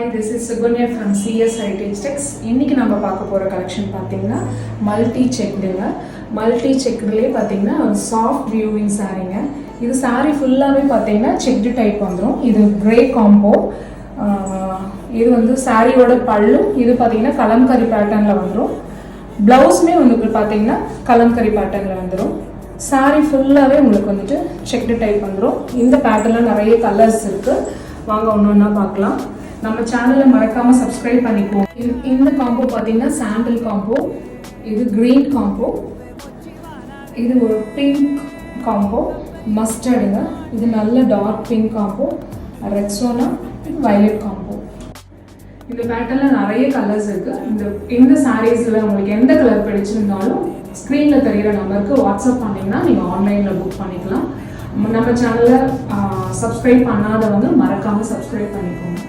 Hi, this is Sugunya from CS Heritage Tex. இன்னைக்கு நம்ம பார்க்க போற கலெக்ஷன் பாத்தீங்கன்னா மல்டி செக்டுங்க. மல்டி செக்டுலயே பாத்தீங்கன்னா ஒரு சாஃப்ட் வியூவிங் சாரீங்க. இது சாரி ஃபுல்லாவே பாத்தீங்கன்னா செக்டு டைப் வந்துரும். இது கிரே காம்போ. இது வந்து சாரியோட பல்லு. இது பாத்தீங்கன்னா கலம்கரி பேட்டர்ன்ல வந்துரும். பிளவுஸ்மே உங்களுக்கு பாத்தீங்கன்னா கலம்கரி பேட்டர்ன்ல வந்துரும். சாரி ஃபுல்லாவே உங்களுக்கு வந்துட்டு செக்டு டைப் வந்துரும். இந்த பேட்டர்ன்ல நிறைய கலர்ஸ் இருக்கு. வாங்க ஒண்ணொண்ணா பார்க்கலாம். நம்ம சேனலை மறக்காம சப்ஸ்கிரைப் பண்ணிக்கோங்க. இந்த காம்போ பார்த்தீங்கன்னா சாண்டில் காம்போ, இது கிரீன் காம்போ, இது ஒரு பிங்க் காம்போ, மஸ்டர்டுங்க, இது நல்ல டார்க் பிங்க் காம்போ, ரெக்ஸோனா, இது வயலட் காம்போ. இந்த பேட்டர்ல நிறைய கலர்ஸ் இருக்கு. இந்த சாரீஸ்ல உங்களுக்கு எந்த கலர் பிடிச்சிருந்தாலும் ஸ்க்ரீன்ல தெரிகிற நம்பருக்கு வாட்ஸ்அப் பண்ணீங்கன்னா நீங்க ஆன்லைன்ல புக் பண்ணிக்கலாம். நம்ம சேனலை சப்ஸ்கிரைப் பண்ணாதவங்க மறக்காம சப்ஸ்கிரைப் பண்ணிக்கோங்க.